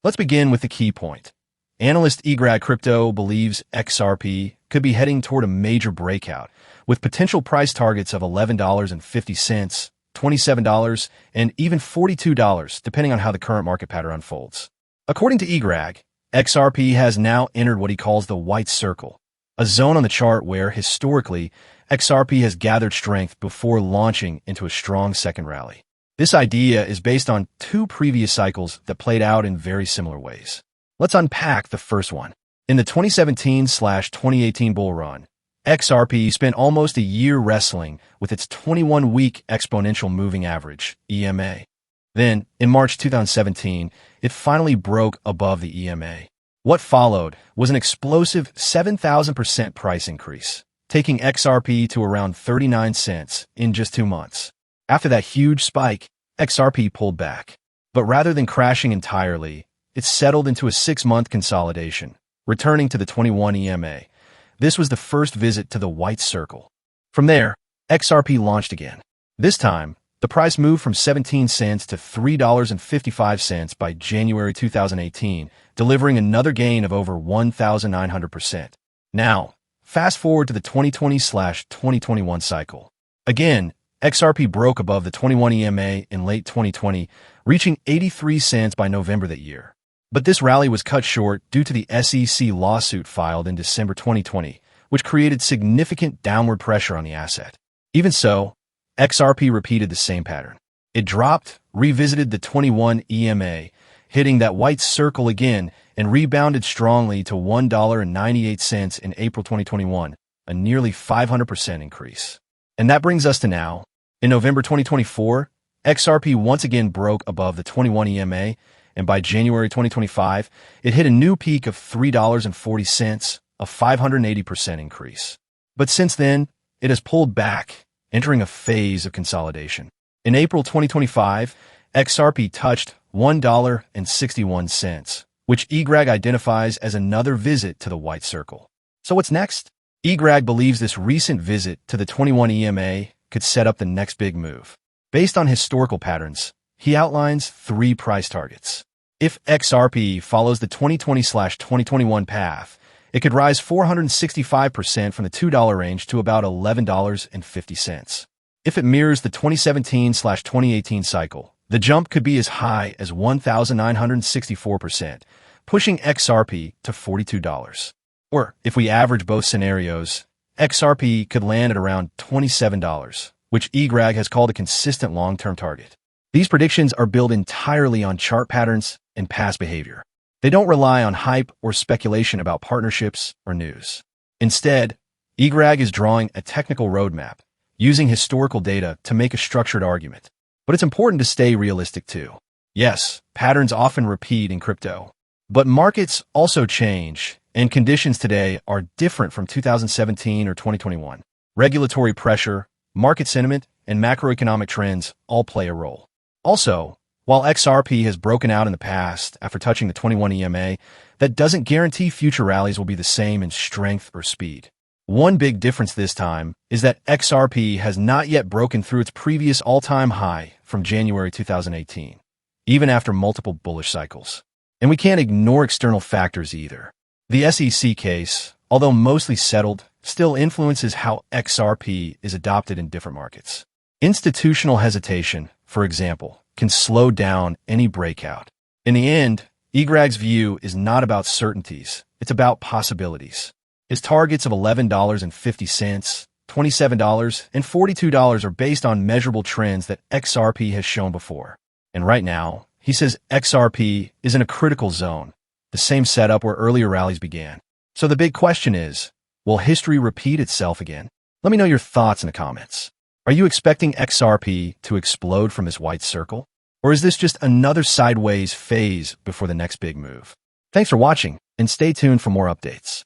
Let's begin with the key point. Analyst EGRAG Crypto believes XRP could be heading toward a major breakout, with potential price targets of $11.50, $27, and even $42, depending on how the current market pattern unfolds. According to EGRAG, XRP has now entered what he calls the white circle, a zone on the chart where, historically, XRP has gathered strength before launching into a strong second rally. This idea is based on two previous cycles that played out in very similar ways. Let's unpack the first one. In the 2017/2018 bull run, XRP spent almost a year wrestling with its 21-week exponential moving average, EMA. Then, in March 2017, it finally broke above the EMA. What followed was an explosive 7,000% price increase, taking XRP to around 39 cents in just 2 months. After that huge spike, XRP pulled back. But rather than crashing entirely, it settled into a 6-month consolidation, returning to the 21 EMA. This was the first visit to the white circle. From there, XRP launched again. This time, the price moved from 17 cents to $3.55 by January 2018, delivering another gain of over 1,900%. Now, fast forward to the 2020/2021 cycle. Again, XRP broke above the 21 EMA in late 2020, reaching 83 cents by November that year. But this rally was cut short due to the SEC lawsuit filed in December 2020, which created significant downward pressure on the asset. Even so, XRP repeated the same pattern. It dropped, revisited the 21 EMA, hitting that white circle again, and rebounded strongly to $1.98 in April 2021, a nearly 500% increase. And that brings us to now. In November 2024, XRP once again broke above the 21 EMA, and by January 2025, it hit a new peak of $3.40, a 580% increase. But since then, it has pulled back, entering a phase of consolidation. In April 2025, XRP touched $1.61, which EGRAG identifies as another visit to the white circle. So what's next? EGRAG believes this recent visit to the 21 EMA could set up the next big move. Based on historical patterns, he outlines 3 price targets. If XRP follows the 2020/2021 path, it could rise 465% from the $2 range to about $11.50. If it mirrors the 2017/2018 cycle, the jump could be as high as 1,964%, pushing XRP to $42. Or, if we average both scenarios, XRP could land at around $27, which EGRAG has called a consistent long-term target. These predictions are built entirely on chart patterns and past behavior. They don't rely on hype or speculation about partnerships or news. Instead, EGRAG is drawing a technical roadmap, using historical data to make a structured argument. But it's important to stay realistic too. Yes, patterns often repeat in crypto, but markets also change, and conditions today are different from 2017 or 2021. Regulatory pressure, market sentiment, and macroeconomic trends all play a role. Also, while XRP has broken out in the past after touching the 21 EMA, that doesn't guarantee future rallies will be the same in strength or speed. One big difference this time is that XRP has not yet broken through its previous all-time high from January 2018, even after multiple bullish cycles. And we can't ignore external factors either. The SEC case, although mostly settled, still influences how XRP is adopted in different markets. Institutional hesitation, for example, can slow down any breakout. In the end, EGRAG's view is not about certainties, it's about possibilities. His targets of $11.50, $27, and $42 are based on measurable trends that XRP has shown before. And right now, he says XRP is in a critical zone, the same setup where earlier rallies began. So the big question is, will history repeat itself again? Let me know your thoughts in the comments. Are you expecting XRP to explode from this white circle? Or is this just another sideways phase before the next big move? Thanks for watching, and stay tuned for more updates.